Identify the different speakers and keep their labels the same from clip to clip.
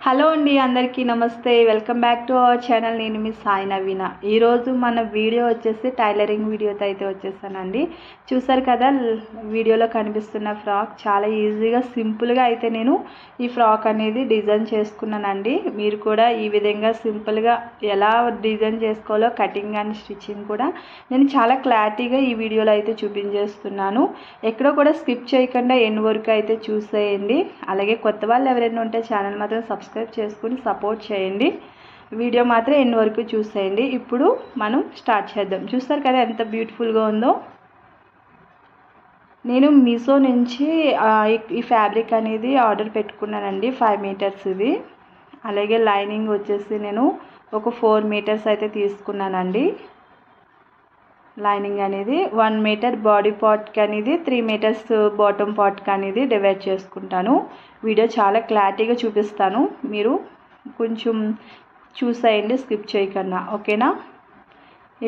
Speaker 1: Hello అండి, అందరికీ నమస్తే. Welcome back to our channel. నేను మీ సాయి నవీన. ఈరోజు మన వీడియో వచ్చేసి టైలరింగ్ వీడియోతో అయితే వచ్చేసానండి. చూసారు కదా, వీడియోలో కనిపిస్తున్న ఫ్రాక్ చాలా ఈజీగా సింపుల్గా అయితే నేను ఈ ఫ్రాక్ అనేది డిజైన్ చేసుకున్నానండి. మీరు కూడా ఈ విధంగా సింపుల్గా ఎలా డిజైన్ చేసుకోవాలో కటింగ్ అండ్ స్టిచ్చింగ్ కూడా నేను చాలా క్లారిటీగా ఈ వీడియోలో అయితే చూపించేస్తున్నాను. ఎక్కడో కూడా స్కిప్ చేయకుండా ఎండ్ వరకు అయితే చూసేయండి. అలాగే కొత్త వాళ్ళు ఎవరైనా ఉంటే ఛానల్ మాత్రం సబ్స్క్రైబ్ చేసుకుని సపోర్ట్ చేయండి. వీడియో మాత్రం ఎండ్ వరకు చూసేయండి. ఇప్పుడు మనం స్టార్ట్ చేద్దాం. చూస్తారు కదా ఎంత బ్యూటిఫుల్గా ఉందో. నేను మీషో నుంచి ఈ ఫ్యాబ్రిక్ అనేది ఆర్డర్ పెట్టుకున్నానండి. 5 మీటర్స్ ఇది. అలాగే లైనింగ్ వచ్చేసి నేను ఒక 4 మీటర్స్ అయితే తీసుకున్నానండి. లైనింగ్ అనేది 1 మీటర్ బాడీ పార్ట్కి అనేది 3 మీటర్స్ బాటమ్ పార్ట్కి అనేది డివైడ్ చేసుకుంటాను. వీడియో చాలా క్లారిటీగా చూపిస్తాను, మీరు కొంచెం చూసేయండి స్కిప్ చేయకుండా, ఓకేనా.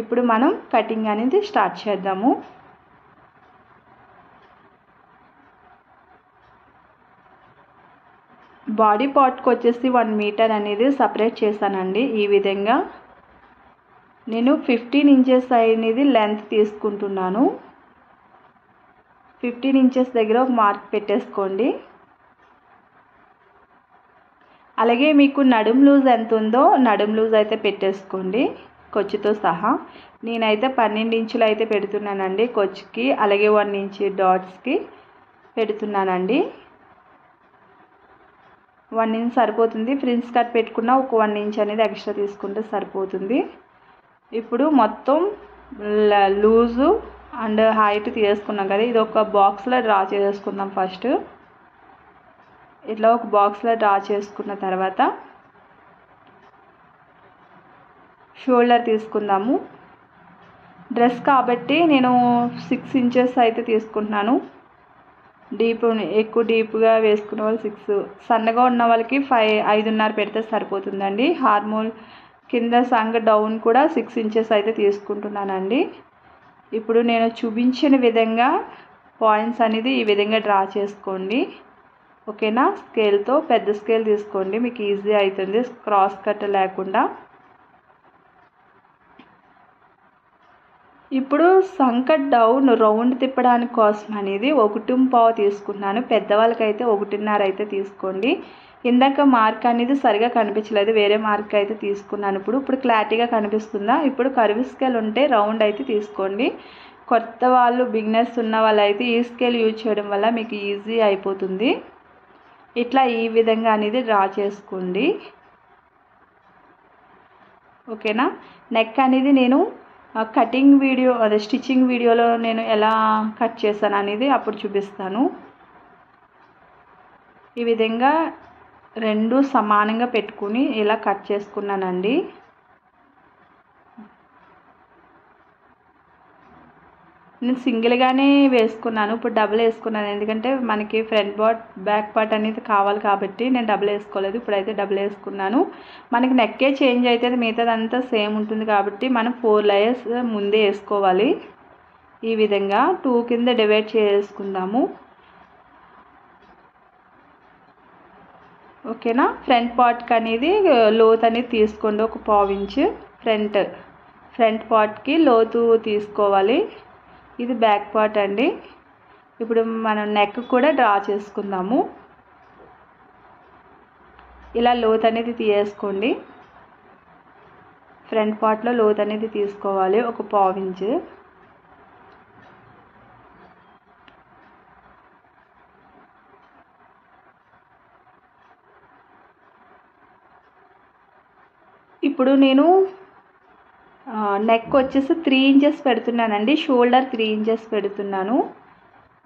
Speaker 1: ఇప్పుడు మనం కటింగ్ అనేది స్టార్ట్ చేద్దాము. బాడీ పార్ట్కి వచ్చేసి 1 మీటర్ అనేది సపరేట్ చేశానండి. ఈ విధంగా నేను 15 ఇంచెస్ అనేది లెంత్ తీసుకుంటున్నాను. 15 ఇంచెస్ దగ్గర ఒక మార్క్ పెట్టేసుకోండి. అలాగే మీకు నడుం లూజ్ ఎంత ఉందో నడుం లూజ్ అయితే పెట్టేసుకోండి ఖర్చుతో సహా. నేనైతే 12 ఇంచులు అయితే పెడుతున్నానండి ఖర్చుకి. అలాగే 1 ఇంచ్ డాట్స్కి పెడుతున్నానండి. 1 ఇంచ్ సరిపోతుంది. ఫ్రిన్స్ కట్ పెట్టుకున్న ఒక 1 ఇంచ్ అనేది ఎక్స్ట్రా తీసుకుంటే సరిపోతుంది. ఇప్పుడు మొత్తం లూజు అండ్ హైట్ తీసుకున్నాం కదా, ఇది ఒక బాక్స్లో డ్రా చేసుకుందాం. ఫస్ట్ ఇట్లా ఒక బాక్స్లో డ్రా చేసుకున్న తర్వాత షోల్డర్ తీసుకుందాము. డ్రెస్ కాబట్టి నేను 6 ఇంచెస్ అయితే తీసుకుంటున్నాను. ఎక్కువ డీప్గా వేసుకున్న వాళ్ళు 6, సన్నగా ఉన్న వాళ్ళకి 5.5 పెడితే సరిపోతుందండి. హార్మోల్ కింద సంగ డౌన్ కూడా 6 ఇంచెస్ అయితే తీసుకుంటున్నానండి. ఇప్పుడు నేను చూపించిన విధంగా పాయింట్స్ అనేది ఈ విధంగా డ్రా చేసుకోండి, ఓకేనా. స్కేల్తో పెద్ద స్కేల్ తీసుకోండి, మీకు ఈజీ అవుతుంది క్రాస్ కట్ లేకుండా. ఇప్పుడు సంక డౌన్ రౌండ్ తిప్పడానికి కోసం అనేది 1.5 తీసుకున్నాను. పెద్దవాళ్ళకైతే 1.5 అయితే తీసుకోండి. ఇందాక మార్క్ అనేది సరిగా కనిపించలేదు, వేరే మార్క్ అయితే తీసుకున్నాను. ఇప్పుడు క్లారిటీగా కనిపిస్తుందా. ఇప్పుడు కర్వ్ స్కేల్ ఉంటే రౌండ్ అయితే తీసుకోండి. కొత్త వాళ్ళు బిగినర్స్ ఉన్న వాళ్ళు అయితే ఈ స్కేల్ యూజ్ చేయడం వల్ల మీకు ఈజీ అయిపోతుంది. ఇట్లా ఈ విధంగా అనేది డ్రా చేసుకోండి, ఓకేనా. నెక్ అనేది నేను కటింగ్ వీడియో అదే స్టిచ్చింగ్ వీడియోలో నేను ఎలా కట్ చేశాను అనేది అప్పుడు చూపిస్తాను. ఈ విధంగా 2 సమానంగా పెట్టుకుని ఇలా కట్ చేసుకున్నానండి. నేను సింగిల్గానే వేసుకున్నాను, ఇప్పుడు డబుల్ వేసుకున్నాను. ఎందుకంటే మనకి ఫ్రంట్ పార్ట్ బ్యాక్ పార్ట్ అనేది కావాలి కాబట్టి నేను డబుల్ వేసుకోలేదు. ఇప్పుడైతే డబుల్ వేసుకున్నాను. మనకి నెక్కే చేంజ్ అవుతుంది, మిగతాదంతా సేమ్ ఉంటుంది కాబట్టి మనం 4 లేయర్స్ ముందే వేసుకోవాలి. ఈ విధంగా 2 కింద డివైడ్ చేసుకుందాము, ఓకేనా. ఫ్రంట్ పార్ట్కి అనేది లోత్ అనేది తీసుకోండి, ఒక 1/4 ఇంచ్ ఫ్రంట్ పార్ట్కి లోతు తీసుకోవాలి. ఇది బ్యాక్ పార్ట్ అండి. ఇప్పుడు మనం నెక్ కూడా డ్రా చేసుకుందాము. ఇలా లోత్ అనేది తీసుకోండి. ఫ్రంట్ పార్ట్లో లోత్ అనేది తీసుకోవాలి, ఒక 1/4 ఇంచ్. ఇప్పుడు నేను నెక్ వచ్చేసి 3 ఇంచెస్ పెడుతున్నానండి. షోల్డర్ 3 ఇంచెస్ పెడుతున్నాను.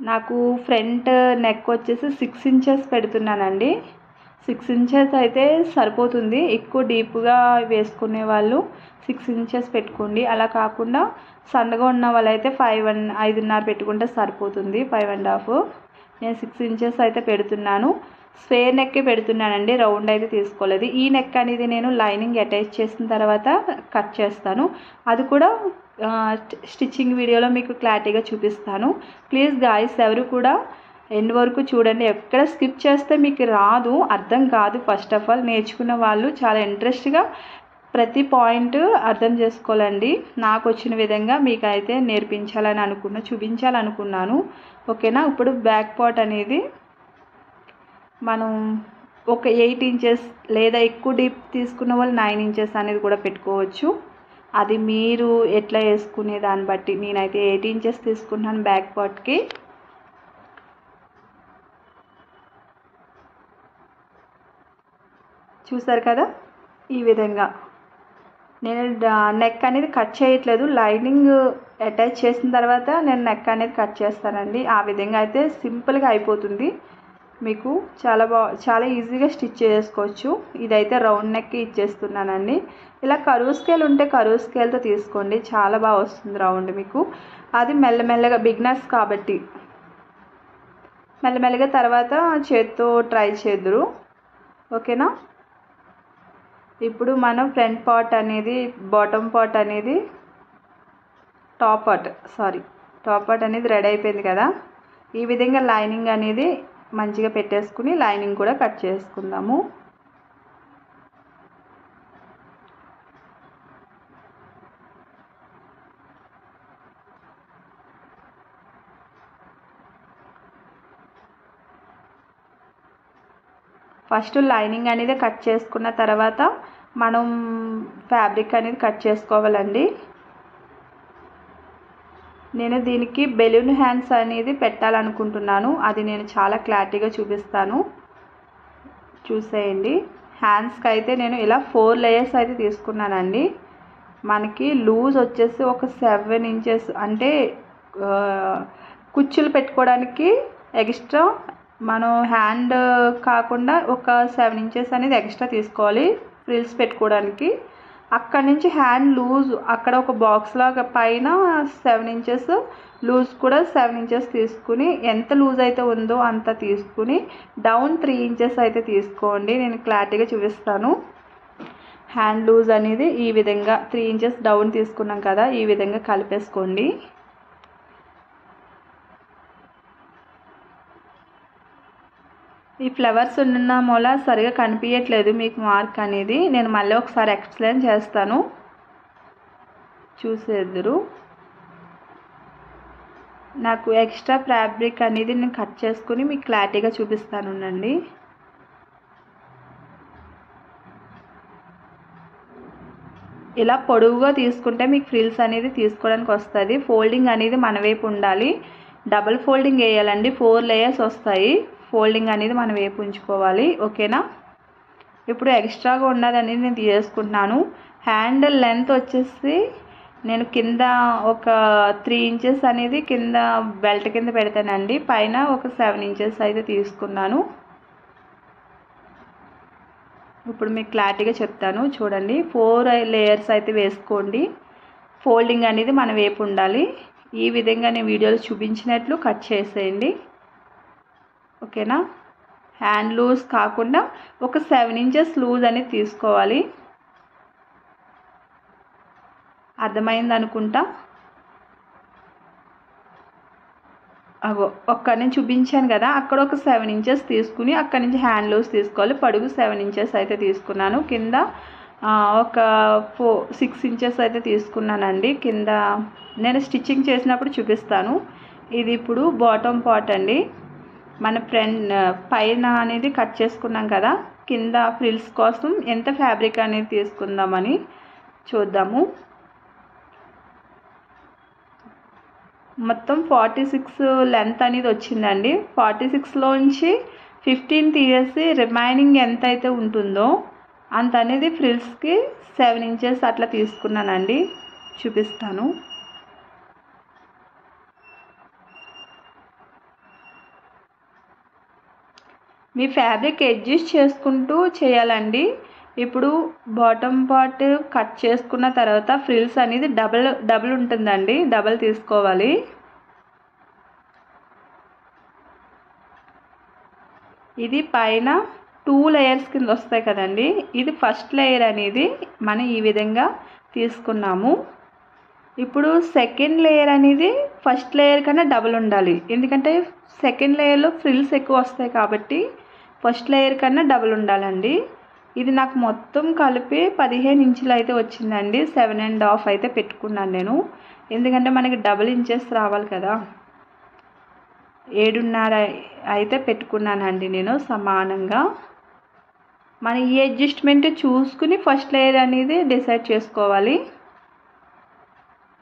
Speaker 1: నాకు ఫ్రంట్ నెక్ వచ్చేసి 6 ఇంచెస్ పెడుతున్నానండి. 6 ఇంచెస్ అయితే సరిపోతుంది. ఎక్కువ డీప్గా వేసుకునే వాళ్ళు 6 ఇంచెస్ పెట్టుకోండి. అలా కాకుండా సన్నగా ఉన్న వాళ్ళైతే 5.5 పెట్టుకుంటే సరిపోతుంది, 5.5. నేను 6 ఇంచెస్ అయితే పెడుతున్నాను. స్క్వేర్ నెక్కే పెడుతున్నానండి, రౌండ్ అయితే తీసుకోలేదు. ఈ నెక్ అనేది నేను లైనింగ్ అటాచ్ చేసిన తర్వాత కట్ చేస్తాను. అది కూడా స్టిచ్చింగ్ వీడియోలో మీకు క్లారిటీగా చూపిస్తాను. ప్లీజ్ గాయ్స్ ఎవరు కూడా ఎండ్ వరకు చూడండి. ఎక్కడ స్కిప్ చేస్తే మీకు రాదు, అర్థం కాదు. ఫస్ట్ ఆఫ్ ఆల్ నేర్చుకున్న వాళ్ళు చాలా ఇంట్రెస్ట్గా ప్రతి పాయింట్ అర్థం చేసుకోవాలండి. నాకు వచ్చిన విధంగా మీకైతే నేర్పించాలని చూపించాలనుకున్నాను. ఓకేనా. ఇప్పుడు బ్యాక్ పార్ట్ అనేది మనం ఒక 8 ఇంచెస్ లేదా ఎక్కువ డీప్ తీసుకున్న వాళ్ళు 9 ఇంచెస్ అనేది కూడా పెట్టుకోవచ్చు. అది మీరు ఎట్లా వేసుకునే దాన్ని బట్టి. నేనైతే 8 ఇంచెస్ తీసుకున్నాను బ్యాక్ పార్ట్కి. చూసారు కదా, ఈ విధంగా. నేను నెక్ అనేది కట్ చేయట్లేదు, లైనింగ్ అటాచ్ చేసిన తర్వాత నేను నెక్ అనేది కట్ చేస్తానండి. ఆ విధంగా అయితే సింపుల్గా అయిపోతుంది. మీకు చాలా ఈజీగా స్టిచ్ చేసుకోవచ్చు. ఇదైతే రౌండ్ నెక్ ఇచ్చేస్తున్నానండి. ఇలా కరువు స్కేల్ ఉంటే కరువు స్కేల్తో తీసుకోండి, చాలా బాగా వస్తుంది రౌండ్ మీకు. అది మెల్లమెల్లగా బిగినర్స్ కాబట్టి మెల్లమెల్లగా తర్వాత చేత్తో ట్రై చేద్దురు. ఓకేనా. ఇప్పుడు మనం ఫ్రంట్ పార్ట్ అనేది, బాటమ్ పార్ట్ అనేది, టాప్ పార్ట్ అనేది రెడీ అయిపోయింది కదా. ఈ విధంగా లైనింగ్ అనేది మంచిగా పెట్టేసుకుని లైనింగ్ కూడా కట్ చేసుకుందాము. ఫస్ట్ లైనింగ్ అనేది కట్ చేసుకున్న తర్వాత మనం ఫ్యాబ్రిక్ అనేది కట్ చేసుకోవాలండి. నేను దీనికి బెలూన్ హ్యాండ్స్ అనేది పెట్టాలనుకుంటున్నాను. అది నేను చాలా క్లారిటీగా చూపిస్తాను, చూసేయండి. హ్యాండ్స్కి అయితే నేను ఇలా 4 లేయర్స్ అయితే తీసుకున్నానండి. మనకి లూజ్ వచ్చేసి ఒక 7 ఇంచెస్, అంటే కుచ్చులు పెట్టుకోవడానికి ఎక్స్ట్రా మనం హ్యాండ్ కాకుండా ఒక 7 ఇంచెస్ అనేది ఎక్స్ట్రా తీసుకోవాలి ఫ్రిల్స్ పెట్టుకోవడానికి. అక్కడ నుంచి హ్యాండ్ లూజ్ అక్కడ ఒక బాక్స్ లాగా పైన 7 ఇంచెస్ లూజ్ కూడా 7 ఇంచెస్ తీసుకుని, ఎంత లూజ్ అయితే ఉందో అంత తీసుకుని డౌన్ 3 ఇంచెస్ అయితే తీసుకోండి. నేను క్లారిటీగా చూపిస్తాను. హ్యాండ్ లూజ్ అనేది ఈ విధంగా 3 ఇంచెస్ డౌన్ తీసుకున్నాం కదా, ఈ విధంగా కలిపేసుకోండి. ఈ ఫ్లవర్స్ ఉన్న మూల సరిగా కనిపించట్లేదు మీకు మార్క్ అనేది. నేను మళ్ళీ ఒకసారి ఎక్స్ప్లెయిన్ చేస్తాను, చూసేద్దురు. నాకు ఎక్స్ట్రా ఫ్యాబ్రిక్ అనేది నేను కట్ చేసుకుని మీకు క్లారిటీగా చూపిస్తానుండండి. ఇలా పొడవుగా తీసుకుంటే మీకు ఫ్రిల్స్ అనేది తీసుకోవడానికి వస్తుంది. ఫోల్డింగ్ అనేది మన వైపు ఉండాలి. డబుల్ ఫోల్డింగ్ వేయాలండి, 4 లేయర్స్ వస్తాయి. ఫోల్డింగ్ అనేది మన వైపు ఉంచుకోవాలి. ఓకేనా. ఇప్పుడు ఎక్స్ట్రాగా ఉన్నది అనేది నేను తీసుకుంటున్నాను. హ్యాండ్ లెంత్ వచ్చేసి నేను కింద ఒక 3 ఇంచెస్ అనేది కింద బెల్ట్ కింద పెడతానండి. పైన ఒక 7 ఇంచెస్ అయితే తీసుకున్నాను. ఇప్పుడు మీకు క్లారిటీగా చెప్తాను చూడండి. 4 లేయర్స్ అయితే వేసుకోండి. ఫోల్డింగ్ అనేది మన వైపు ఉండాలి. ఈ విధంగా నేను వీడియోలో చూపించినట్లు కట్ చేసేయండి. ఓకేనా. హ్యాండ్ లూజ్ కాకుండా ఒక 7 ఇంచెస్ లూజ్ అనేది తీసుకోవాలి. అర్థమైంది అనుకుంటా. ఒక్కడి నుంచి చూపించాను కదా, అక్కడ ఒక 7 ఇంచెస్ తీసుకుని అక్కడి నుంచి హ్యాండ్ లూజ్ తీసుకోవాలి. పొడుగు 7 ఇంచెస్ అయితే తీసుకున్నాను. కింద ఒక 6 ఇంచెస్ అయితే తీసుకున్నానండి. కింద నేను స్టిచ్చింగ్ చేసినప్పుడు చూపిస్తాను. ఇది ఇప్పుడు బాటమ్ పార్ట్ అండి. మన పైన అనేది కట్ చేసుకున్నాం కదా, కింద ఫ్రిల్స్ కోసం ఎంత ఫ్యాబ్రిక్ అనేది తీసుకుందామని చూద్దాము. మొత్తం 46 లెంత్ అనేది వచ్చిందండి. 46లోంచి 15 తీసేసి రిమైనింగ్ ఎంత అయితే ఉంటుందో అంత అనేది ఫ్రిల్స్కి 7 ఇంచెస్ అట్లా తీసుకున్నానండి. చూపిస్తాను. మీ ఫ్యాబ్రిక్ అడ్జస్ట్ చేసుకుంటూ చేయాలండి. ఇప్పుడు బాటమ్ పార్ట్ కట్ చేసుకున్న తర్వాత ఫ్రిల్స్ అనేది డబుల్ ఉంటుందండి, డబుల్ తీసుకోవాలి. ఇది పైన 2 లేయర్స్ కింద వస్తాయి కదండి. ఇది ఫస్ట్ లేయర్ అనేది మనం ఈ విధంగా తీసుకున్నాము. ఇప్పుడు సెకండ్ లేయర్ అనేది ఫస్ట్ లేయర్ కన్నా డబుల్ ఉండాలి, ఎందుకంటే సెకండ్ లేయర్లో ఫ్రిల్స్ ఎక్కువ వస్తాయి కాబట్టి ఫస్ట్ లేయర్ కన్నా డబుల్ ఉండాలండి. ఇది నాకు మొత్తం కలిపి 15 ఇంచులు అయితే వచ్చిందండి. 7.5 అయితే పెట్టుకున్నాను నేను, ఎందుకంటే మనకి డబుల్ ఇంచెస్ రావాలి కదా. 7.5 అయితే పెట్టుకున్నానండి నేను సమానంగా. మన ఈ అడ్జస్ట్మెంట్ చూసుకుని ఫస్ట్ లేయర్ అనేది డిసైడ్ చేసుకోవాలి.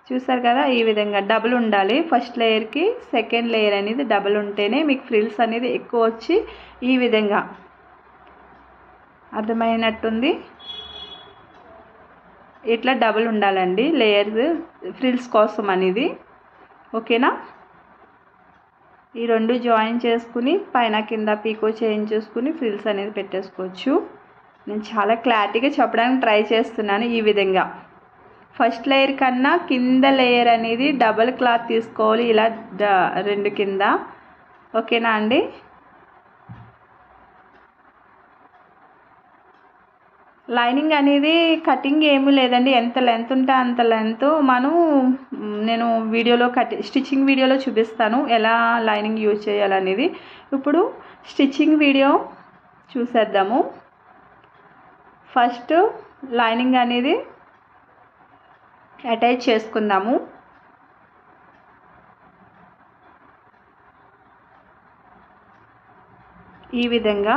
Speaker 1: చూసారు కదా, ఈ విధంగా డబుల్ ఉండాలి. ఫస్ట్ లేయర్కి సెకండ్ లేయర్ అనేది డబుల్ ఉంటేనే మీకు ఫ్రిల్స్ అనేది ఎక్కువ వచ్చి ఈ విధంగా అర్థమైనట్టుంది. ఇట్లా డబుల్ ఉండాలండి లేయర్స్ ఫ్రిల్స్ కోసం అనేది. ఓకేనా, ఈ రెండు జాయిన్ చేసుకుని పైన కింద పీకో చేంజ్ చేసుకుని ఫ్రిల్స్ అనేది పెట్టేసుకోవచ్చు. నేను చాలా క్లారిటీగా చెప్పడానికి ట్రై చేస్తున్నాను. ఈ విధంగా ఫస్ట్ లేయర్ కన్నా కింద లేయర్ అనేది డబల్ క్లాత్ తీసుకోవాలి, ఇలా రెండు కింద. ఓకేనా అండి. లైనింగ్ అనేది కటింగ్ ఏమీ లేదండి, ఎంత లెంత్ ఉంటే అంత లెంత్ నేను వీడియోలో స్టిచ్చింగ్ వీడియోలో చూపిస్తాను ఎలా లైనింగ్ యూజ్ చేయాలనేది. ఇప్పుడు స్టిచ్చింగ్ వీడియో చూసేద్దాము. ఫస్ట్ లైనింగ్ అనేది అటాచ్ చేసుకుందాము. ఈ విధంగా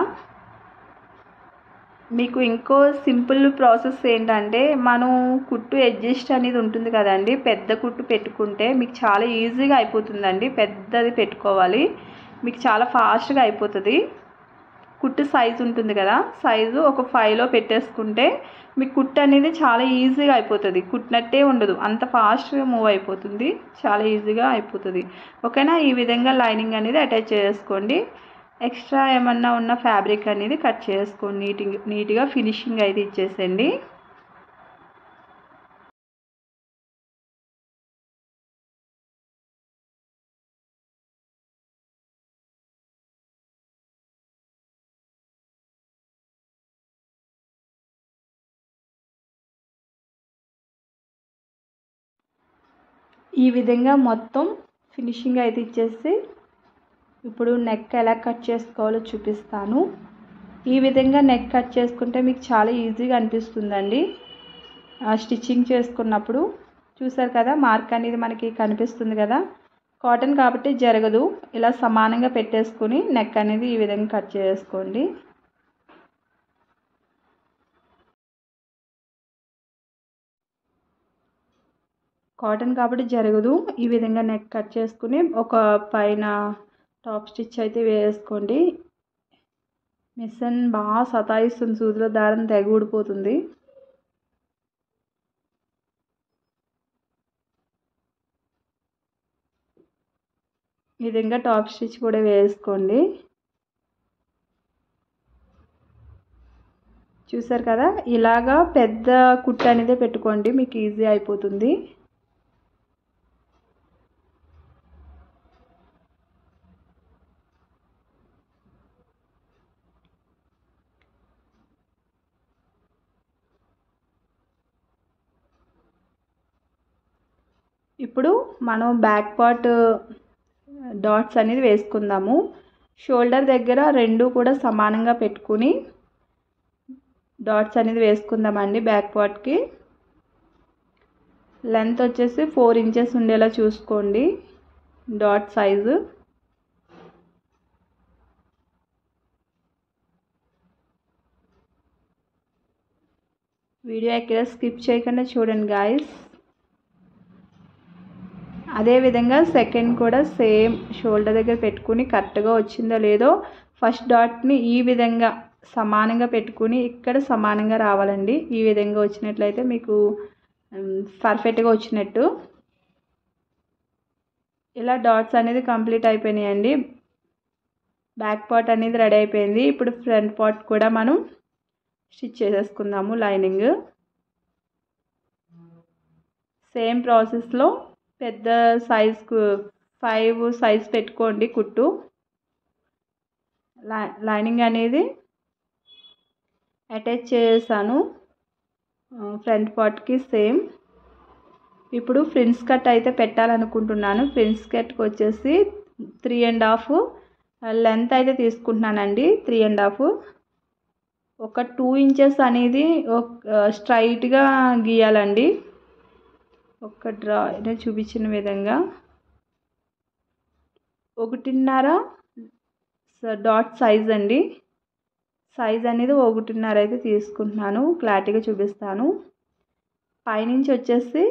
Speaker 1: మీకు ఇంకో సింపుల్ ప్రాసెస్ ఏంటంటే, మనం కుట్టు అడ్జస్ట్ అనేది ఉంటుంది కదండి, పెద్ద కుట్టు పెట్టుకుంటే మీకు చాలా ఈజీగా అయిపోతుందండి. పెద్దది పెట్టుకోవాలి, మీకు చాలా ఫాస్ట్గా అయిపోతుంది. కుట్టు సైజు ఉంటుంది కదా, సైజు ఒక 5లో పెట్టేసుకుంటే మీకు కుట్టు అనేది చాలా ఈజీగా అయిపోతుంది. కుట్టినట్టే ఉండదు, అంత ఫాస్ట్గా మూవ్ అయిపోతుంది, చాలా ఈజీగా అయిపోతుంది. ఓకేనా, ఈ విధంగా లైనింగ్ అనేది అటాచ్ చేసుకోండి. ఎక్స్ట్రా ఏమన్నా ఉన్న ఫ్యాబ్రిక్ అనేది కట్ చేసుకోండి. నీట్గా ఫినిషింగ్ అయితే ఇచ్చేసేయండి. ఈ విధంగా మొత్తం ఫినిషింగ్ అయితే ఇచ్చేసి ఇప్పుడు నెక్ ఎలా కట్ చేసుకోవాలో చూపిస్తాను. ఈ విధంగా నెక్ కట్ చేసుకుంటే మీకు చాలా ఈజీగా అనిపిస్తుందండి స్టిచ్చింగ్ చేసుకున్నప్పుడు. చూసారు కదా, మార్క్ అనేది మనకి కనిపిస్తుంది కదా, కాటన్ కాబట్టి జరగదు. ఇలా సమానంగా పెట్టేసుకుని నెక్ అనేది ఈ విధంగా కట్ చేసుకోండి. కాటన్ కాబట్టి జరగదు. ఈ విధంగా నెక్ కట్ చేసుకుని ఒక పైన టాప్ స్టిచ్ అయితే వేసుకోండి. మిషన్ బాగా సతాయిస్తుంది, సూదిలో దారం తెగ ఊడిపోతుంది. ఈ విధంగా టాప్ స్టిచ్ కూడా వేసుకోండి. చూసారు కదా, ఇలాగా పెద్ద కుట్టు అనేది పెట్టుకోండి, మీకు ఈజీ అయిపోతుంది. ఇప్పుడు మనం బ్యాక్ పార్ట్ డాట్స్ అనేది వేసుకుందాము. షోల్డర్ దగ్గర రెండు కూడా సమానంగా పెట్టుకుని డాట్స్ అనేది వేసుకుందామండి. బ్యాక్ పార్ట్కి లెంత్ వచ్చేసి 4 ఇంచెస్ ఉండేలా చూసుకోండి డాట్ సైజు. వీడియో ఎక్కడ స్కిప్ చేయకుండా చూడండి గాయస్. అదేవిధంగా సెకండ్ కూడా సేమ్ షోల్డర్ దగ్గర పెట్టుకుని కరెక్ట్గా వచ్చిందో లేదో ఫస్ట్ డాట్ని ఈ విధంగా సమానంగా పెట్టుకుని ఇక్కడ సమానంగా రావాలండి. ఈ విధంగా వచ్చినట్లయితే మీకు పర్ఫెక్ట్గా వచ్చినట్టు. ఇలా డాట్స్ అనేది కంప్లీట్ అయిపోయినాయండి. బ్యాక్ పార్ట్ అనేది రెడీ అయిపోయింది. ఇప్పుడు ఫ్రంట్ పార్ట్ కూడా మనం స్టిచ్ చేసేసుకుందాము. లైనింగ్ సేమ్ ప్రాసెస్లో పెద్ద సైజ్కు 5 సైజ్ పెట్టుకోండి కుట్టు. లైనింగ్ అనేది అటాచ్ చేసాను ఫ్రంట్ పార్ట్కి సేమ్. ఇప్పుడు ఫ్రిన్స్ కట్ అయితే పెట్టాలనుకుంటున్నాను. ఫ్రిన్స్ కట్కి వచ్చేసి 3.5 లెంత్ అయితే తీసుకుంటున్నానండి. 3.5 ఒక 2 ఇంచెస్ అనేది స్ట్రైట్గా గీయాలండి. ఒక డ్రా నేను చూపించిన విధంగా 1.5 డాట్ సైజ్ అండి. సైజ్ అనేది 1.5 అయితే తీసుకుంటున్నాను. క్లారిటీగా చూపిస్తాను. పైనుంచి వచ్చేసి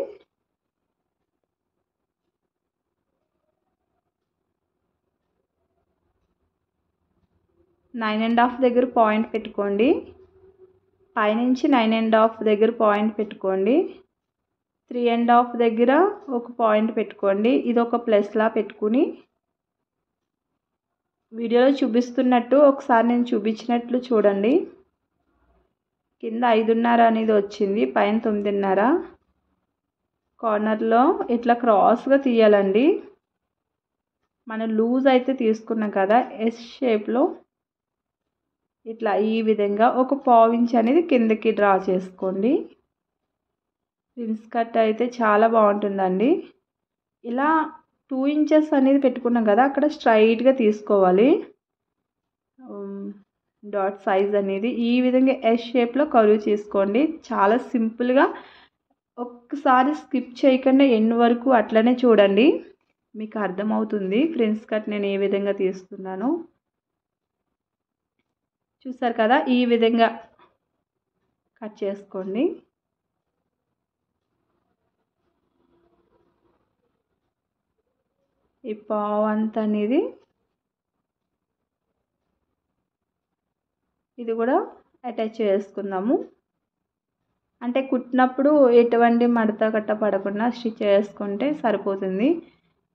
Speaker 1: 9.5 దగ్గర పాయింట్ పెట్టుకోండి. పైనుంచి 9.5 దగ్గర పాయింట్ పెట్టుకోండి. 3.5 దగ్గర ఒక పాయింట్ పెట్టుకోండి. ఇది ఒక ప్లస్లా పెట్టుకుని వీడియోలో చూపిస్తున్నట్టు ఒకసారి నేను చూపించినట్లు చూడండి. కింద 5.5 అనేది వచ్చింది, పైన 9.5. కార్నర్లో ఇట్లా క్రాస్గా తీయాలండి. మనం లూజ్ అయితే తీసుకున్నాం కదా, ఎస్ షేప్లో ఇట్లా ఈ విధంగా ఒక 1/4 ఇంచ్ అనేది కిందకి డ్రా చేసుకోండి. ప్రిన్స్ కట్ అయితే చాలా బాగుంటుందండి. ఇలా 2 ఇంచెస్ అనేది పెట్టుకున్నాం కదా, అక్కడ స్ట్రైట్గా తీసుకోవాలి. డాట్ సైజ్ అనేది ఈ విధంగా ఎస్ షేప్లో కర్వ్ చేసుకోండి. చాలా సింపుల్గా, ఒక్కసారి స్కిప్ చేయకుండా ఎండ్ వరకు అట్లనే చూడండి, మీకు అర్థమవుతుంది ప్రిన్స్ కట్ నేను ఏ విధంగా తీస్తున్నాను. చూసారు కదా, ఈ విధంగా కట్ చేసుకోండి. ఈ పావంత అనేది ఇది కూడా అటాచ్ చేసుకుందాము. అంటే కుట్టినప్పుడు ఎటువంటి మడత కట్ట పడకుండా స్టిచ్ చేసుకుంటే సరిపోతుంది.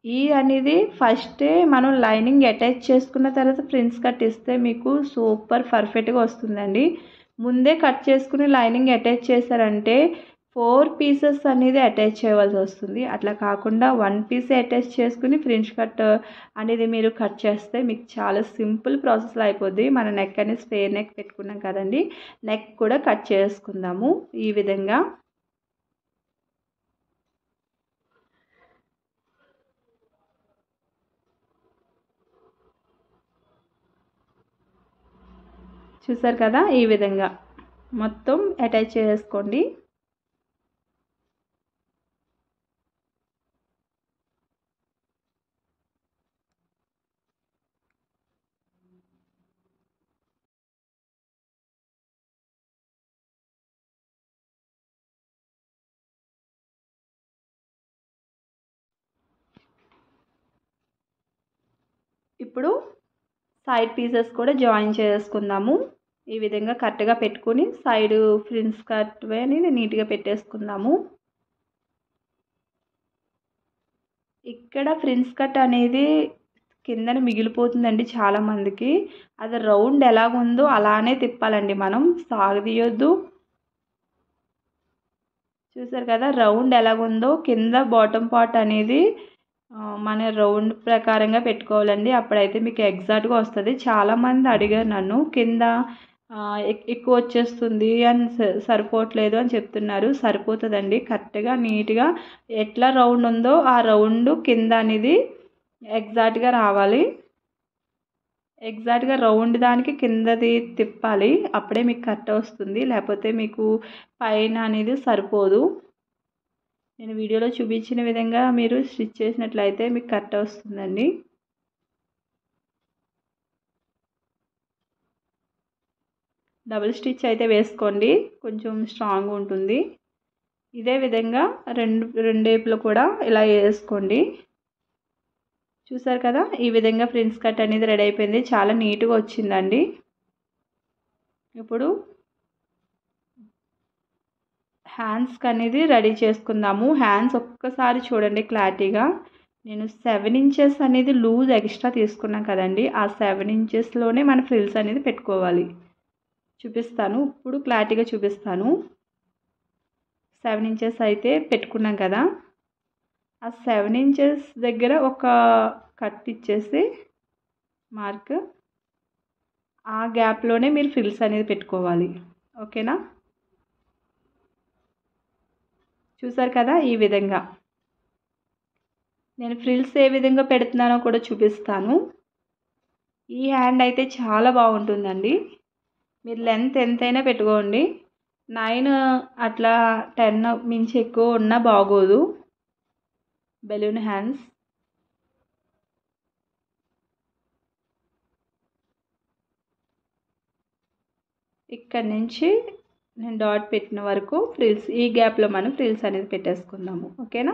Speaker 1: ఈ అనేది ఫస్టే మనం లైనింగ్ అటాచ్ చేసుకున్న తర్వాత ప్రిన్స్ కట్ ఇస్తే మీకు సూపర్ పర్ఫెక్ట్గా వస్తుందండి. ముందే కట్ చేసుకుని లైనింగ్ అటాచ్ చేశారంటే 4 పీసెస్ అనేది అటాచ్ చేయవలసి వస్తుంది. అట్లా కాకుండా 1 పీసే అటాచ్ చేసుకుని ఫ్రిన్స్ కట్ అనేది మీరు కట్ చేస్తే మీకు చాలా సింపుల్ ప్రాసెస్లో అయిపోద్ది. మన నెక్ అనేది స్క్వేర్ నెక్ పెట్టుకున్నాం కదండి, నెక్ కూడా కట్ చేసుకుందాము ఈ విధంగా. చూసారు కదా, ఈ విధంగా మొత్తం అటాచ్ చేసుకోండి. ఇప్పుడు సైడ్ పీసెస్ కూడా జాయిన్ చేసుకుందాము. ఈ విధంగా కరెక్ట్గా పెట్టుకొని సైడ్ ఫ్రిన్స్ కట్ అనేది నీట్గా పెట్టేసుకుందాము. ఇక్కడ ఫ్రిన్స్ కట్ అనేది కిందన మిగిలిపోతుందండి చాలామందికి. అది రౌండ్ ఎలాగుందో అలానే తిప్పాలండి, మనం సాగదీయొద్దు. చూసారు కదా, రౌండ్ ఎలాగుందో కింద బాటమ్ పార్ట్ అనేది మన రౌండ్ ప్రకారంగా పెట్టుకోవాలండి. అప్పుడైతే మీకు ఎగ్జాక్ట్గా వస్తుంది. చాలామంది అడిగారు నన్ను, కింద ఎక్కువ వచ్చేస్తుంది అని సరిపోవట్లేదు అని చెప్తున్నారు. సరిపోతుందండి, కరెక్ట్గా నీట్గా ఎట్లా రౌండ్ ఉందో ఆ రౌండ్ కింద అనేది ఎగ్జాక్ట్గా రావాలి. ఎగ్జాక్ట్గా రౌండ్ దానికి కిందది తిప్పాలి, అప్పుడే మీకు కరెక్ట్ వస్తుంది. లేకపోతే మీకు పైన అనేది సరిపోదు. నేను వీడియోలో చూపించిన విధంగా మీరు స్టిచ్ చేసినట్లయితే మీకు కరెక్ట్ వస్తుందండి. డబుల్ స్టిచ్ అయితే వేసుకోండి, కొంచెం స్ట్రాంగ్ ఉంటుంది. ఇదే విధంగా రెండేపులు కూడా ఇలా వేసుకోండి. చూసారు కదా, ఈ విధంగా ఫ్రిన్స్ కట్ అనేది రెడీ అయిపోయింది. చాలా నీట్గా వచ్చిందండి. ఇప్పుడు హ్యాండ్స్కి అనేది రెడీ చేసుకుందాము. హ్యాండ్స్ ఒక్కసారి చూడండి క్లారిటీగా. నేను 7 ఇంచెస్ అనేది లూజ్ ఎక్స్ట్రా తీసుకున్నాను కదండి, ఆ 7 ఇంచెస్లోనే మన ఫ్రిల్స్ అనేది పెట్టుకోవాలి. చూపిస్తాను, ఇప్పుడు క్లారిటీగా చూపిస్తాను. 7 ఇంచెస్ అయితే పెట్టుకున్నాం కదా, ఆ 7 ఇంచెస్ దగ్గర ఒక కట్ ఇచ్చేసి మార్క్, ఆ గ్యాప్లోనే మీరు ఫ్రిల్స్ అనేది పెట్టుకోవాలి. ఓకేనా? చూసారు కదా, ఈ విధంగా. నేను ఫ్రిల్స్ ఏ విధంగా పెడుతున్నానో కూడా చూపిస్తాను. ఈ హ్యాండ్ అయితే చాలా బాగుంటుందండి. మీరు లెంత్ ఎంతైనా పెట్టుకోండి. 9 అట్లా 10 మించి ఎక్కువ ఉన్నా బాగోదు బెలూన్ హ్యాండ్స్. ఇక్కడ నుంచి నేను డాట్ పెట్టిన వరకు ఫ్రిల్స్, ఈ గ్యాప్లో మనం ఫ్రిల్స్ అనేది పెట్టేసుకుందాము. ఓకేనా.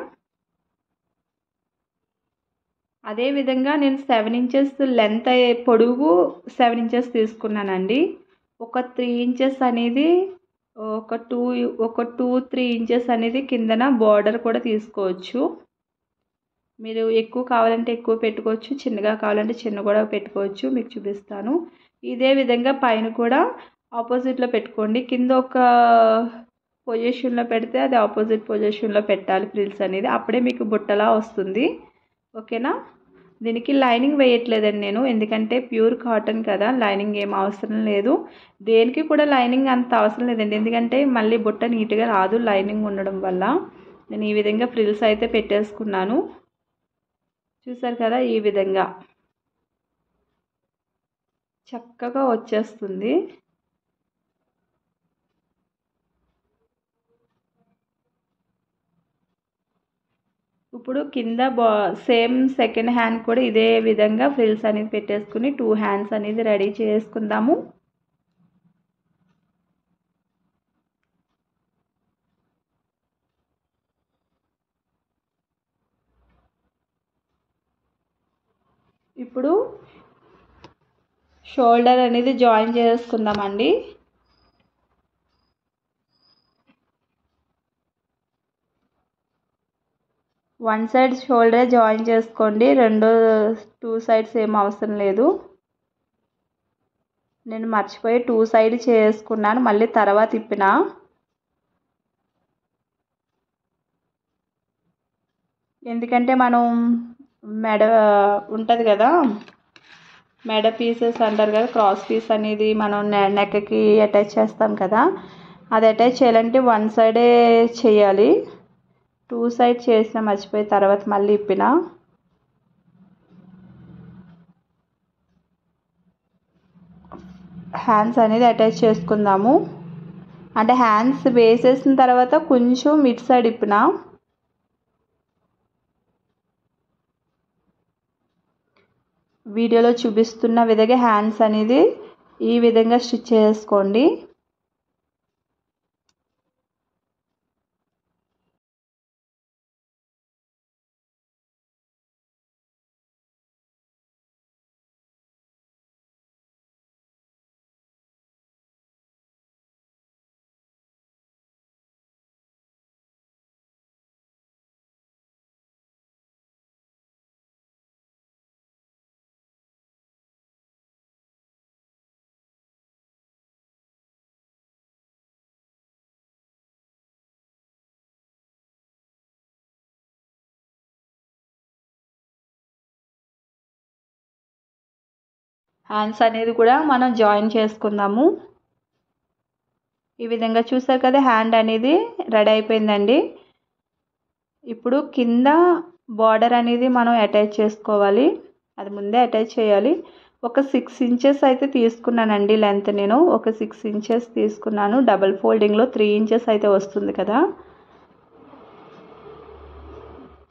Speaker 1: అదేవిధంగా నేను 7 ఇంచెస్ లెంత్ పొడుగు 7 ఇంచెస్ తీసుకున్నానండి. ఒక 3 ఇంచెస్ అనేది ఒక 2-3 ఇంచెస్ అనేది కిందన బార్డర్ కూడా తీసుకోవచ్చు. మీరు ఎక్కువ కావాలంటే ఎక్కువ పెట్టుకోవచ్చు, చిన్నగా కావాలంటే చిన్న కూడా పెట్టుకోవచ్చు. మీకు చూపిస్తాను. ఇదే విధంగా పైన కూడా ఆపోజిట్లో పెట్టుకోండి. కింద ఒక పొజిషన్లో పెడితే అది ఆపోజిట్ పొజిషన్లో పెట్టాలి ఫ్రిల్స్ అనేది, అప్పుడే మీకు బుట్టలా వస్తుంది. ఓకేనా. దీనికి లైనింగ్ వేయట్లేదండి నేను, ఎందుకంటే ప్యూర్ కాటన్ కదా, లైనింగ్ ఏం అవసరం లేదు. దేనికి కూడా లైనింగ్ అంత అవసరం లేదండి, ఎందుకంటే మళ్ళీ బుట్ట నీట్గా రాదు లైనింగ్ ఉండడం వల్ల. నేను ఈ విధంగా ఫ్రిల్స్ అయితే పెట్టేసుకున్నాను. చూసారు కదా, ఈ విధంగా చక్కగా వచ్చేస్తుంది. ఇప్పుడు కింద సేమ్ సెకండ్ హ్యాండ్ కూడా ఇదే విధంగా ఫ్రిల్స్ అనేది పెట్టేసుకుని 2 హ్యాండ్స్ అనేది రెడీ చేసుకుందాము. ఇప్పుడు షోల్డర్ అనేది జాయిన్ చేసుకుందామండి. వన్ సైడ్ షోల్డర్ జాయిన్ చేసుకోండి, 2 సైడ్స్ ఏం అవసరం లేదు. నేను మర్చిపోయి 2 సైడ్ చేసుకున్నాను, మళ్ళీ తర్వాత ఇప్పిన. ఎందుకంటే మనం మెడ ఉంటుంది కదా, మెడ పీసెస్ అంటారు కదా, క్రాస్ పీస్ అనేది మనం నెక్కి అటాచ్ చేస్తాం కదా, అది అటాచ్ చేయాలంటే 1 సైడే చేయాలి. 2 సైడ్ చేసిన మర్చిపోయి తర్వాత మళ్ళీ ఇప్పిన. హ్యాండ్స్ అనేది అటాచ్ చేసుకుందాము. అంటే హ్యాండ్స్ వేసేసిన తర్వాత కొంచెం మిడ్ సైడ్ ఇప్పిన. వీడియోలో చూపిస్తున్న విధంగా హ్యాండ్స్ అనేది ఈ విధంగా స్టిచ్ చేసుకోండి. హ్యాండ్స్ అనేది కూడా మనం జాయిన్ చేసుకుందాము. ఈ విధంగా చూసారు కదా, హ్యాండ్ అనేది రెడీ అయిపోయిందండి. ఇప్పుడు కింద బార్డర్ అనేది మనం అటాచ్ చేసుకోవాలి, అది ముందే అటాచ్ చేయాలి. ఒక 6 ఇంచెస్ అయితే తీసుకున్నానండి లెంత్. నేను ఒక 6 ఇంచెస్ తీసుకున్నాను. డబల్ ఫోల్డింగ్లో 3 ఇంచెస్ అయితే వస్తుంది కదా.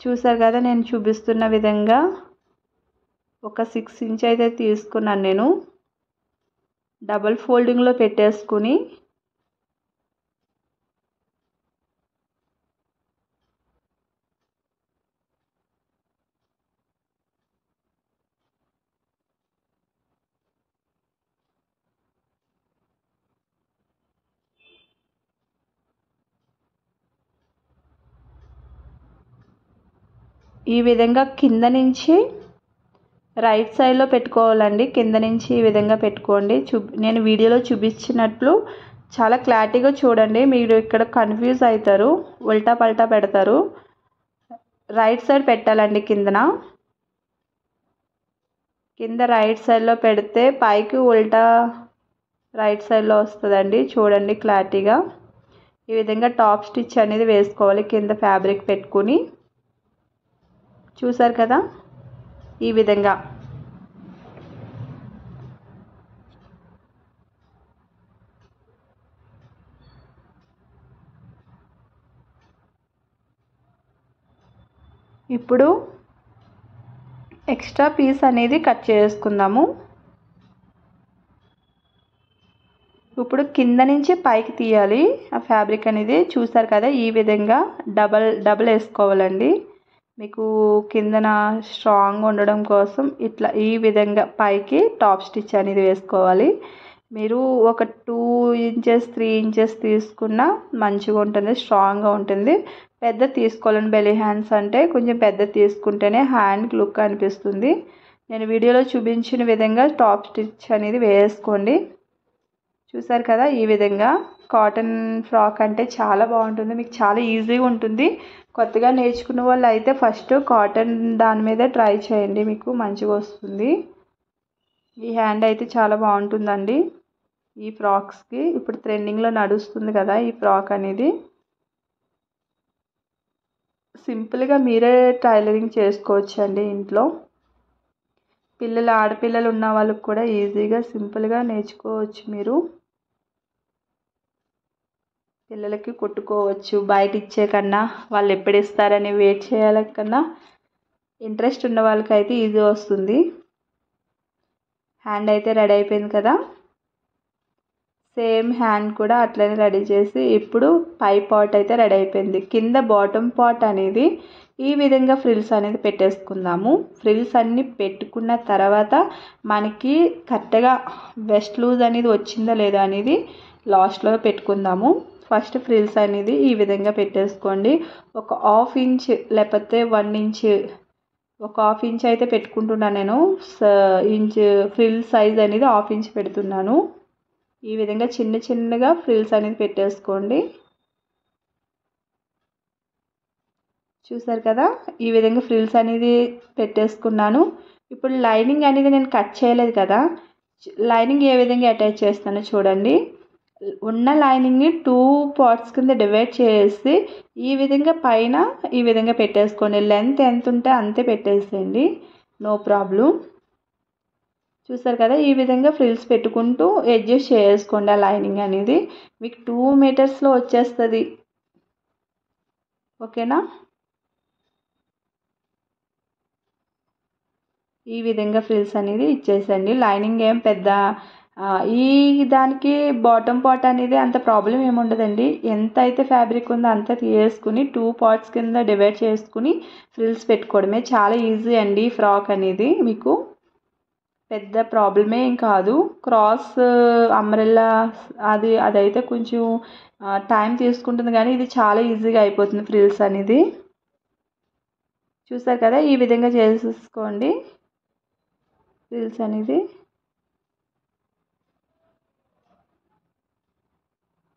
Speaker 1: చూసారు కదా, నేను చూపిస్తున్న విధంగా ఒక 6 ఇంచ్ అయితే తీసుకున్నాను నేను. డబల్ ఫోల్డింగ్లో పెట్టేసుకుని ఈ విధంగా కింద నుంచి రైట్ సైడ్లో పెట్టుకోవాలండి. కింద నుంచి ఈ విధంగా పెట్టుకోండి. నేను వీడియోలో చూపించినట్లు చాలా క్లారిటీగా చూడండి. మీరు ఇక్కడ కన్ఫ్యూజ్ అవుతారు, ఉల్టా పల్టా పెడతారు. రైట్ సైడ్ పెట్టాలండి. కింద రైట్ సైడ్లో పెడితే పైకి ఉల్టా రైట్ సైడ్లో వస్తుందండి. చూడండి క్లారిటీగా. ఈ విధంగా టాప్ స్టిచ్ అనేది వేసుకోవాలి కింద ఫ్యాబ్రిక్ పెట్టుకుని. చూసారు కదా ఈ విధంగా. ఇప్పుడు ఎక్స్ట్రా పీస్ అనేది కట్ చేసుకుందాము. ఇప్పుడు కింద నుంచి పైకి తీయాలి ఆ ఫ్యాబ్రిక్ అనేది. చూసారు కదా ఈ విధంగా డబల్ వేసుకోవాలండి. మీకు కిందన స్ట్రాంగ్ ఉండడం కోసం ఇట్లా ఈ విధంగా పైకి టాప్ స్టిచ్ అనేది వేసుకోవాలి. మీరు ఒక 2 ఇంచెస్ 3 ఇంచెస్ తీసుకున్నా మంచిగా ఉంటుంది, స్ట్రాంగ్గా ఉంటుంది. పెద్ద తీసుకోవాలండి. బెలీ హ్యాండ్స్ అంటే కొంచెం పెద్ద తీసుకుంటేనే హ్యాండ్ లుక్ అనిపిస్తుంది. నేను వీడియోలో చూపించిన విధంగా టాప్ స్టిచ్ అనేది వేసుకోండి. చూసారు కదా ఈ విధంగా. కాటన్ ఫ్రాక్ అంటే చాలా బాగుంటుంది, మీకు చాలా ఈజీగా ఉంటుంది. కొత్తగా నేర్చుకున్న వాళ్ళు అయితే ఫస్ట్ కాటన్ దాని మీద ట్రై చేయండి, మీకు మంచిగా వస్తుంది. ఈ హ్యాండ్ అయితే చాలా బాగుంటుందండి ఈ ఫ్రాక్స్కి. ఇప్పుడు ట్రెండింగ్లో నడుస్తుంది కదా ఈ ఫ్రాక్ అనేది. సింపుల్గా మీరే టైలరింగ్ చేసుకోవచ్చు అండి ఇంట్లో. ఆడపిల్లలు ఉన్న వాళ్ళకి కూడా ఈజీగా సింపుల్గా నేర్చుకోవచ్చు. మీరు పిల్లలకి కుట్టుకోవచ్చు. బయట ఇచ్చే కన్నా వాళ్ళు ఎప్పుడు ఇస్తారని వెయిట్ చేయాల కన్నా ఇంట్రెస్ట్ ఉన్న వాళ్ళకైతే ఈజీ వస్తుంది. హ్యాండ్ అయితే రెడీ అయిపోయింది కదా. సేమ్ హ్యాండ్ కూడా అట్లనే రెడీ చేసి ఇప్పుడు పై పార్ట్ అయితే రెడీ అయిపోయింది. కింద బాటమ్ పార్ట్ అనేది ఈ విధంగా ఫ్రిల్స్ అనేది పెట్టేసుకుందాము. ఫ్రిల్స్ అన్ని పెట్టుకున్న తర్వాత మనకి కరెక్ట్గా వెస్ట్ లూజ్ అనేది వచ్చిందా లేదా అనేది లాస్ట్లో పెట్టుకుందాము. ఫస్ట్ ఫ్రిల్స్ అనేది ఈ విధంగా పెట్టేసుకోండి. ఒక 1/2 ఇంచ్ లేకపోతే 1 ఇంచ్, ఒక 1/2 ఇంచ్ అయితే పెట్టుకుంటున్నాను నేను. ఇంచ్ ఫ్రిల్ సైజ్ అనేది 1/2 ఇంచ్ పెడుతున్నాను. ఈ విధంగా చిన్నగా ఫ్రిల్స్ అనేది పెట్టేసుకోండి. చూసారు కదా ఈ విధంగా ఫ్రిల్స్ అనేది పెట్టేసుకున్నాను. ఇప్పుడు లైనింగ్ అనేది నేను కట్ చేయలేదు కదా, లైనింగ్ ఏ విధంగా అటాచ్ చేస్తానో చూడండి. ఉన్న లైనింగ్ని 2 పార్ట్స్ కింద డివైడ్ చేసి ఈ విధంగా పైన ఈ విధంగా పెట్టేసుకోండి. లెంత్ ఎంత ఉంటే అంతే పెట్టేసేయండి, నో ప్రాబ్లం. చూసారు కదా ఈ విధంగా ఫ్రిల్స్ పెట్టుకుంటూ అడ్జస్ట్ చేసుకోండి. ఆ లైనింగ్ అనేది మీకు 2 మీటర్స్లో వచ్చేస్తుంది. ఓకేనా. ఈ విధంగా ఫ్రిల్స్ అనేది ఇచ్చేసండి. లైనింగ్ ఏం పెద్ద ఈ దానికి బాటమ్ పార్ట్ అనేది అంత ప్రాబ్లం ఏమి ఉండదండి. ఎంత అయితే ఫ్యాబ్రిక్ ఉందో అంత తీసుకుని 2 పార్ట్స్ కింద డివైడ్ చేసుకుని ఫ్రిల్స్ పెట్టుకోవడమే. చాలా ఈజీ అండి ఫ్రాక్ అనేది, మీకు పెద్ద ప్రాబ్లమే ఏం కాదు. క్రాస్ అంబ్రెల్లా అదైతే కొంచెం టైం తీసుకుంటుంది, కానీ ఇది చాలా ఈజీగా అయిపోతుంది ఫ్రిల్స్ అనేది. చూసారు కదా ఈ విధంగా చేసేసుకోండి ఫ్రిల్స్ అనేది.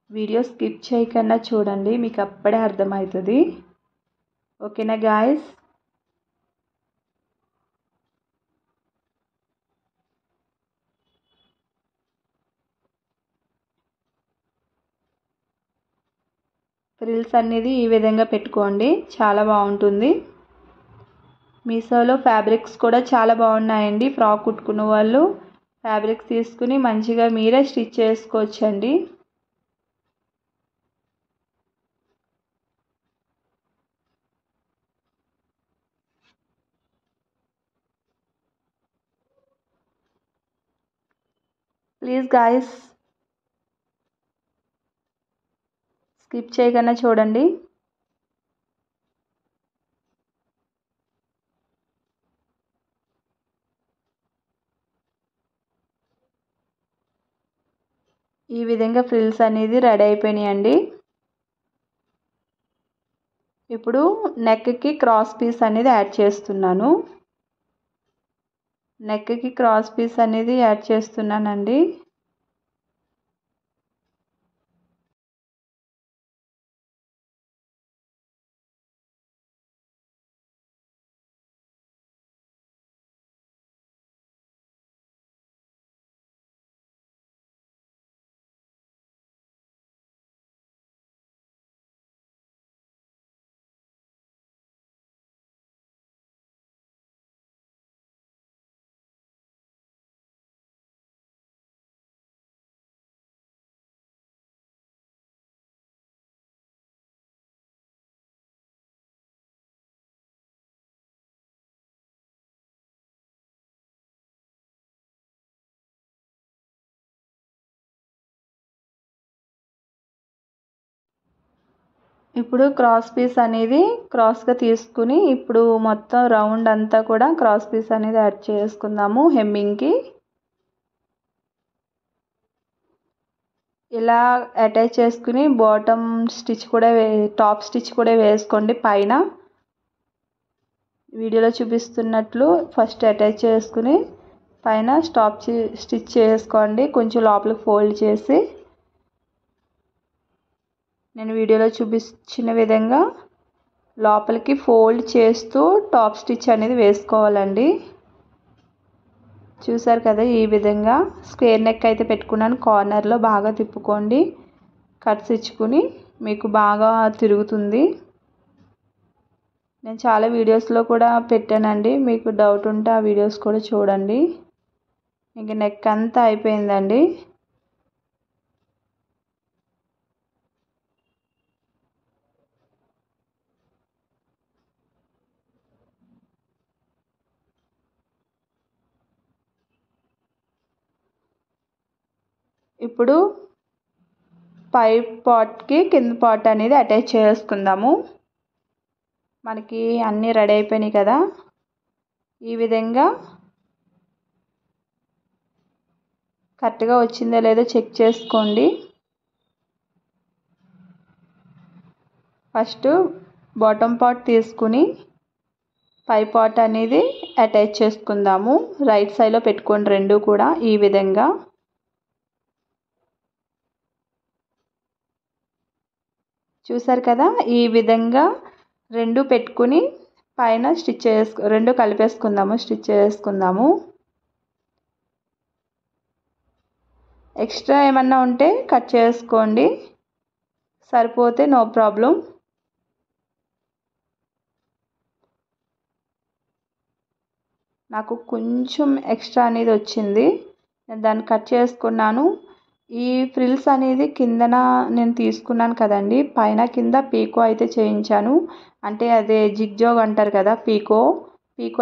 Speaker 1: వీడియో స్కిప్ చేయకుండా చూడండి, మీకు అప్పుడే అర్థమవుతుంది. ఓకేనా గాయస్. ఫ్రిల్స్ అనేది ఈ విధంగా పెట్టుకోండి, చాలా బాగుంటుంది. మీషోలో ఫ్యాబ్రిక్స్ కూడా చాలా బాగున్నాయండి. ఫ్రాక్ కుట్టుకున్న వాళ్ళు ఫ్యాబ్రిక్స్ తీసుకుని మంచిగా మీరే స్టిచ్ చేసుకోవచ్చండి. ప్లీజ్ గాయస్ స్కిప్ చేయకుండా చూడండి. ఈ విధంగా ఫ్రిల్స్ అనేది రెడీ అయిపోయినాయండి. ఇప్పుడు నెక్కి క్రాస్ పీస్ అనేది యాడ్ చేస్తున్నాను. నెక్కి క్రాస్ పీస్ అనేది యాడ్ చేస్తున్నానండి. ఇప్పుడు క్రాస్ పీస్ అనేది క్రాస్గా తీసుకుని ఇప్పుడు మొత్తం రౌండ్ అంతా కూడా క్రాస్ పీస్ అనేది యాడ్ చేసుకుందాము హెమ్మింగ్కి. ఇలా అటాచ్ చేసుకుని బాటమ్ స్టిచ్ కూడా టాప్ స్టిచ్ కూడా వేసుకోండి. పైన వీడియోలో చూపిస్తున్నట్లు ఫస్ట్ అటాచ్ చేసుకుని పైన స్టిచ్ చేసుకోండి. కొంచెం లోపలికి ఫోల్డ్ చేసి నేను వీడియోలో చూపించిన విధంగా లోపలికి ఫోల్డ్ చేస్తూ టాప్ స్టిచ్ అనేది వేసుకోవాలండి. చూసారు కదా, ఈ విధంగా స్క్వేర్ నెక్ అయితే పెట్టుకున్నాను. కార్నర్లో బాగా తిప్పుకోండి. కట్స్ ఇచ్చుకుని మీకు బాగా తిరుగుతుంది. నేను చాలా వీడియోస్లో కూడా పెట్టానండి, మీకు డౌట్ ఉంటే ఆ వీడియోస్ కూడా చూడండి. ఇంక నెక్ అంతా అయిపోయిందండి. ఇప్పుడు పై పార్ట్కి కింద పార్ట్ అనేది అటాచ్ చేసుకుందాము. మనకి అన్నీ రెడీ అయిపోయినాయి కదా, ఈ విధంగా కరెక్ట్గా వచ్చిందో లేదో చెక్ చేసుకోండి. ఫస్ట్ బాటమ్ పార్ట్ తీసుకుని పై పార్ట్ అనేది అటాచ్ చేసుకుందాము. రైట్ సైడ్లో పెట్టుకోండి రెండు కూడా ఈ విధంగా. చూసారు కదా, ఈ విధంగా రెండు పెట్టుకుని పైన రెండు కలిపేసుకుందాము, స్టిచ్ చేసుకుందాము. ఎక్స్ట్రా ఏమన్నా ఉంటే కట్ చేసుకోండి, సరిపోతే నో ప్రాబ్లం. నాకు కొంచెం ఎక్స్ట్రా అనేది వచ్చింది, నేను దాన్ని కట్ చేసుకున్నాను. ఈ ఫ్రిల్స్ అనేది కిందన నేను తీసుకున్నాను కదండి, పైన కింద పీకో అయితే చేయించాను. అంటే అదే జిగ్జాగ్ అంటారు కదా, పీకో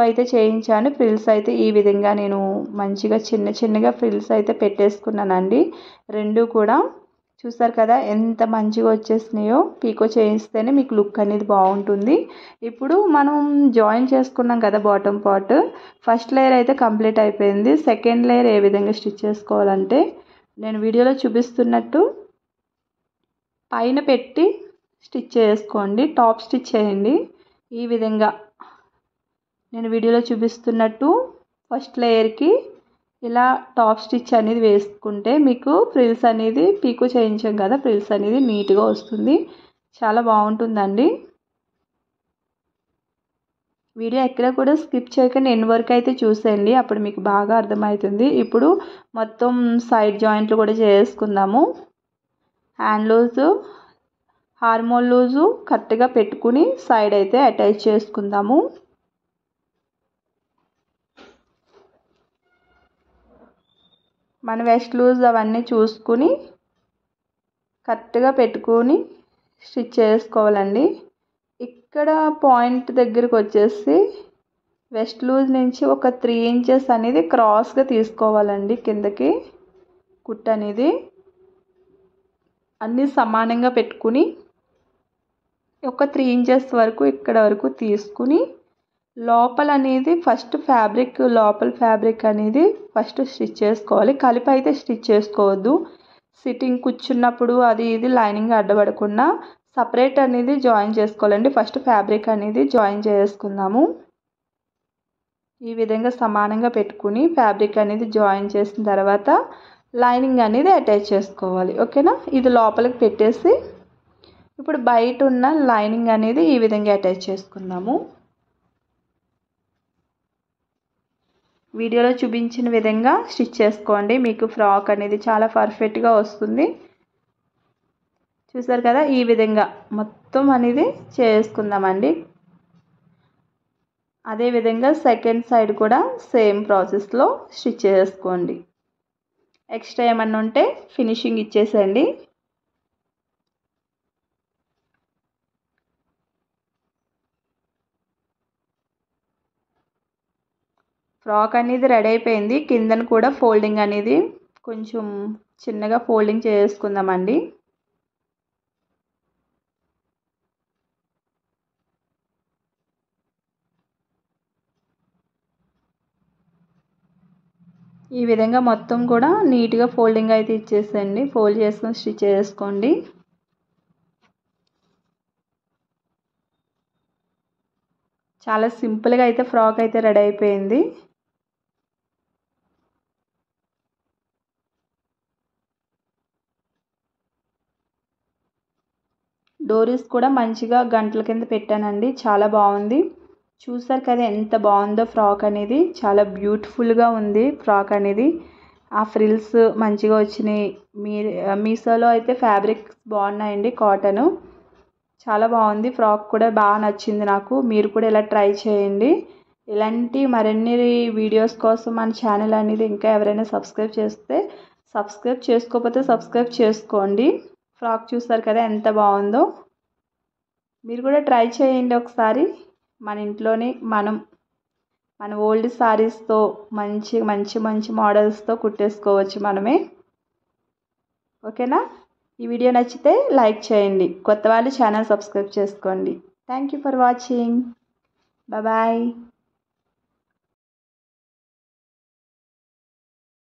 Speaker 1: అయితే చేయించాను. ఫ్రిల్స్ అయితే ఈ విధంగా నేను మంచిగా చిన్నగా ఫ్రిల్స్ అయితే పెట్టేసుకున్నానండి. రెండు కూడా చూసారు కదా ఎంత మంచిగా వచ్చేసినాయో. పీకో చేయిస్తేనే మీకు లుక్ అనేది బాగుంటుంది. ఇప్పుడు మనం జాయిన్ చేసుకున్నాం కదా బాటమ్ పార్ట్, ఫస్ట్ లేయర్ అయితే కంప్లీట్ అయిపోయింది. సెకండ్ లేయర్ ఏ విధంగా స్టిచ్ చేసుకోవాలంటే నేను వీడియోలో చూపిస్తున్నట్టు పైన పెట్టి స్టిచ్ చేసుకోండి. టాప్ స్టిచ్ చేయండి ఈ విధంగా. నేను వీడియోలో చూపిస్తున్నట్టు ఫస్ట్ లేయర్కి ఇలా టాప్ స్టిచ్ అనేది వేసుకుంటే మీకు ఫ్రిల్స్ అనేది పీకో చేయించాం కదా, ఫ్రిల్స్ అనేది నీట్గా వస్తుంది, చాలా బాగుంటుందండి. వీడియో ఎక్కడ కూడా స్కిప్ చేయకుండా ఎన్ని వరకు అయితే చూసేయండి, అప్పుడు మీకు బాగా అర్థమవుతుంది. ఇప్పుడు మొత్తం సైడ్ జాయింట్లు కూడా చేసుకుందాము. హ్యాండ్ లూజు హార్మోల్ లూజు కరెక్ట్గా పెట్టుకుని సైడ్ అయితే అటాచ్ చేసుకుందాము. మన వెస్ట్ లూజ్ అవన్నీ చూసుకుని కరెక్ట్గా పెట్టుకొని స్టిచ్ చేసుకోవాలండి. ఇక్కడ పాయింట్ దగ్గరకు వచ్చేసి వెస్ట్ లూజ్ నుంచి ఒక 3 ఇంచెస్ అనేది క్రాస్గా తీసుకోవాలండి. కిందకి కుట్ అనేది అన్నీ సమానంగా పెట్టుకుని ఒక 3 ఇంచెస్ వరకు ఇక్కడ వరకు తీసుకుని లోపల అనేది ఫస్ట్ లోపల ఫ్యాబ్రిక్ అనేది ఫస్ట్ స్టిచ్ చేసుకోవాలి. కలిపి అయితే స్టిచ్ చేసుకోవద్దు. సిట్టింగ్ కూర్చున్నప్పుడు అది ఇది లైనింగ్ అడ్డపడకుండా సపరేట్ అనేది జాయిన్ చేసుకోవాలండి. ఫస్ట్ ఫ్యాబ్రిక్ అనేది జాయిన్ చేసుకుందాము. ఈ విధంగా సమానంగా పెట్టుకుని ఫ్యాబ్రిక్ అనేది జాయిన్ చేసిన తర్వాత లైనింగ్ అనేది అటాచ్ చేసుకోవాలి. ఓకేనా, ఇది లోపలికి పెట్టేసి ఇప్పుడు బయట ఉన్న లైనింగ్ అనేది ఈ విధంగా అటాచ్ చేసుకుందాము. వీడియోలో చూపించిన విధంగా స్టిచ్ చేసుకోండి, మీకు ఫ్రాక్ అనేది చాలా పర్ఫెక్ట్గా వస్తుంది. చూసారు కదా, ఈ విధంగా మొత్తం అనేది చేసుకుందామండి. అదేవిధంగా సెకండ్ సైడ్ కూడా సేమ్ ప్రాసెస్లో స్టిచ్ చేసుకోండి. ఎక్స్ట్రా ఏమన్నా ఉంటే ఫినిషింగ్ ఇచ్చేసేయండి. ఫ్రాక్ అనేది రెడీ అయిపోయింది. కిందను కూడా ఫోల్డింగ్ అనేది కొంచెం చిన్నగా ఫోల్డింగ్ చేసుకుందామండి. ఈ విధంగా మొత్తం కూడా నీట్గా ఫోల్డింగ్ అయితే ఇచ్చేసేయండి. ఫోల్డ్ చేసుకొని స్టిచ్ చేసుకోండి. చాలా సింపుల్గా అయితే ఫ్రాక్ అయితే రెడీ అయిపోయింది. డోరీస్ కూడా మంచిగా గంటల కింద పెట్టానండి. చాలా బాగుంది. చూసారు కదా ఎంత బాగుందో ఫ్రాక్ అనేది. చాలా బ్యూటిఫుల్గా ఉంది ఫ్రాక్ అనేది. ఆ ఫ్రిల్స్ మంచిగా వచ్చినాయి. మీషోలో అయితే ఫ్యాబ్రిక్స్ బాగున్నాయండి. కాటను చాలా బాగుంది. ఫ్రాక్ కూడా బాగా నచ్చింది నాకు. మీరు కూడా ఇలా ట్రై చేయండి. ఇలాంటి మరిన్ని వీడియోస్ కోసం మన ఛానల్ అనేది ఇంకా ఎవరైనా సబ్స్క్రైబ్ చేసుకోకపోతే సబ్స్క్రైబ్ చేసుకోండి. ఫ్రాక్ చూస్తారు కదా ఎంత బాగుందో. మీరు కూడా ట్రై చేయండి ఒకసారి. మన ఇంట్లోనే మన ఓల్డ్ శారీస్తో మంచి మంచి మంచి మోడల్స్తో కుట్టేసుకోవచ్చు మనమే. ఓకేనా? ఈ వీడియో నచ్చితే లైక్ చేయండి. కొత్త వాళ్ళు ఛానల్ సబ్స్క్రైబ్ చేసుకోండి. Thank you for watching. Bye.